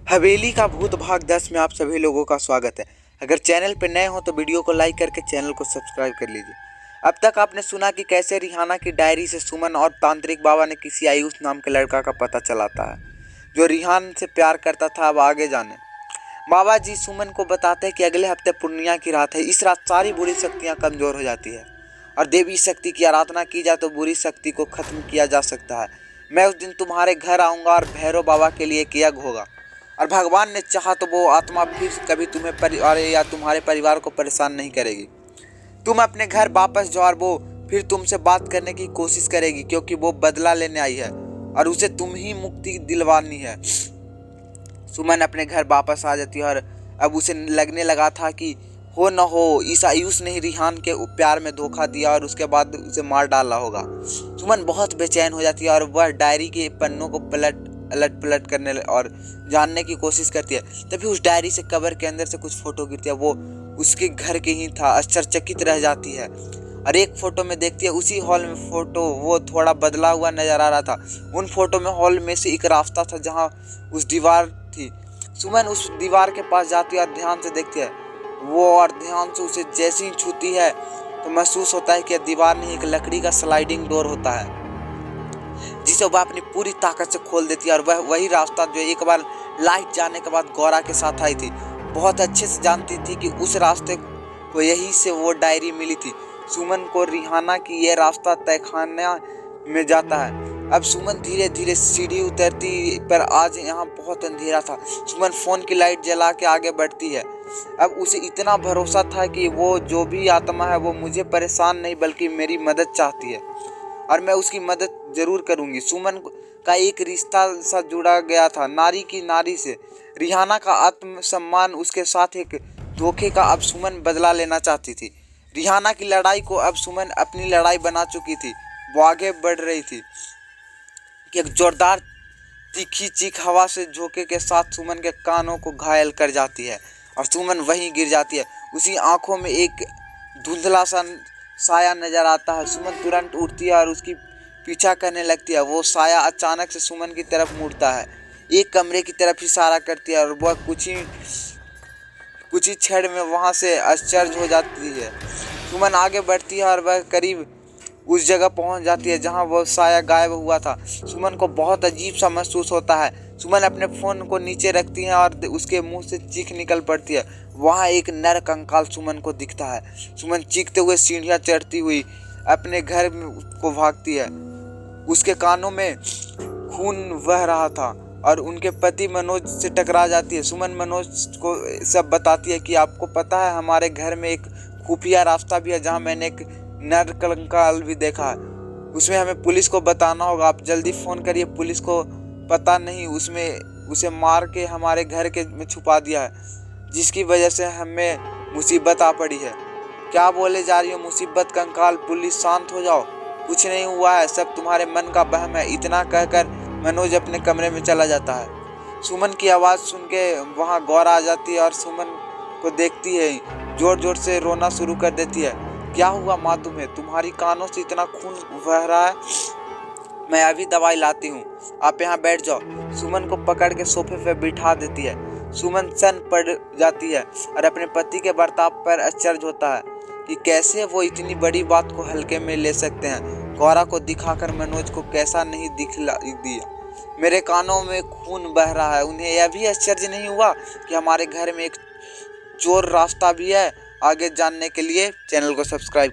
हवेली का भूत भाग 10 में आप सभी लोगों का स्वागत है। अगर चैनल पर नए हो तो वीडियो को लाइक करके चैनल को सब्सक्राइब कर लीजिए। अब तक आपने सुना कि कैसे रिहाना की डायरी से सुमन और तांत्रिक बाबा ने किसी आयुष नाम के लड़का का पता चलाता है जो रिहान से प्यार करता था। अब आगे जाने बाबा जी सुमन को बताते हैं कि अगले हफ्ते पूर्णिया की रात है। इस रात सारी बुरी शक्तियाँ कमज़ोर हो जाती है और देवी शक्ति की आराधना की जाए तो बुरी शक्ति को खत्म किया जा सकता है। मैं उस दिन तुम्हारे घर आऊँगा और भैरव बाबा के लिए एक यज्ञ होगा और भगवान ने चाहा तो वो आत्मा फिर कभी तुम्हें परिवार या तुम्हारे परिवार को परेशान नहीं करेगी। तुम अपने घर वापस जाओ और वो फिर तुमसे बात करने की कोशिश करेगी क्योंकि वो बदला लेने आई है और उसे तुम ही मुक्ति दिलवानी है। सुमन अपने घर वापस आ जाती है और अब उसे लगने लगा था कि हो न हो इस आयुष ने ही रिहान के प्यार में धोखा दिया और उसके बाद उसे मार डाला होगा। सुमन बहुत बेचैन हो जाती है और वह डायरी के पन्नों को अलट पलट करने और जानने की कोशिश करती है। तभी उस डायरी से कवर के अंदर से कुछ फोटो गिरती है। वो उसके घर के ही था। आश्चर्यचकित रह जाती है और एक फोटो में देखती है उसी हॉल में फोटो वो थोड़ा बदला हुआ नजर आ रहा था। उन फोटो में हॉल में से एक रास्ता था जहां उस दीवार थी। सुमन उस दीवार के पास जाती है और ध्यान से देखती है वो और ध्यान से उसे जैसे ही छूती है तो महसूस होता है कि दीवार नहीं एक लकड़ी का स्लाइडिंग डोर होता है जिसे वह अपनी पूरी ताकत से खोल देती है। और वह वही रास्ता जो एक बार लाइट जाने के बाद गौरा के साथ आई थी। बहुत अच्छे से जानती थी कि उस रास्ते को यही से वो डायरी मिली थी। सुमन को रिहाना की यह रास्ता तहखाना में जाता है। अब सुमन धीरे धीरे सीढ़ी उतरती पर आज यहाँ बहुत अंधेरा था। सुमन फोन की लाइट जला के आगे बढ़ती है। अब उसे इतना भरोसा था कि वो जो भी आत्मा है वो मुझे परेशान नहीं बल्कि मेरी मदद चाहती है और मैं उसकी मदद जरूर करूंगी। सुमन का एक रिश्ता सा जुड़ा गया था नारी की नारी से। रिहाना का आत्मसम्मान उसके साथ एक धोखे का अब सुमन बदला लेना चाहती थी। रिहाना की लड़ाई को अब सुमन अपनी लड़ाई बना चुकी थी। वो आगे बढ़ रही थी कि एक जोरदार तीखी चीख हवा से झोंके के साथ सुमन के कानों को घायल कर जाती है और सुमन वहीं गिर जाती है। उसी आंखों में एक धुंधला सा साया नजर आता है। सुमन तुरंत उठती है और उसकी पीछा करने लगती है। वो साया अचानक से सुमन की तरफ मुड़ता है, एक कमरे की तरफ इशारा करती है और वह कुछ ही क्षण में वहां से आश्चर्य हो जाती है। सुमन आगे बढ़ती है और वह करीब उस जगह पहुंच जाती है जहां वह साया गायब हुआ था। सुमन को बहुत अजीब सा महसूस होता है। सुमन अपने फोन को नीचे रखती है और उसके मुंह से चीख निकल पड़ती है। वहां एक नर कंकाल सुमन को दिखता है। सुमन चीखते हुए सीढ़ियां चढ़ती हुई अपने घर को भागती है। उसके कानों में खून बह रहा था और उनके पति मनोज से टकरा जाती है। सुमन मनोज को सब बताती है कि आपको पता है हमारे घर में एक खुफिया रास्ता भी है जहां मैंने एक नर कंकाल भी देखा है। उसमें हमें पुलिस को बताना होगा। आप जल्दी फ़ोन करिए पुलिस को। पता नहीं उसमें उसे मार के हमारे घर के में छुपा दिया है जिसकी वजह से हमें मुसीबत आ पड़ी है। क्या बोले जा रही हो मुसीबत कंकाल? पुलिस शांत हो जाओ, कुछ नहीं हुआ है, सब तुम्हारे मन का वहम है। इतना कहकर मनोज अपने कमरे में चला जाता है। सुमन की आवाज़ सुन के वहाँ गौरा आ जाती है और सुमन को देखती है जोर जोर से रोना शुरू कर देती है। क्या हुआ माँ तुम्हें? तुम्हारी कानों से इतना खून बह रहा है। मैं अभी दवाई लाती हूँ, आप यहाँ बैठ जाओ। सुमन को पकड़ के सोफे पे बिठा देती है। सुमन सन पड़ जाती है और अपने पति के बर्ताव पर आश्चर्य होता है कि कैसे वो इतनी बड़ी बात को हल्के में ले सकते हैं। गौरा को दिखाकर मनोज को कैसा नहीं दिखला दिया। मेरे कानों में खून बह रहा है। उन्हें यह भी आश्चर्य नहीं हुआ कि हमारे घर में एक चोर रास्ता भी है। आगे जानने के लिए चैनल को सब्सक्राइब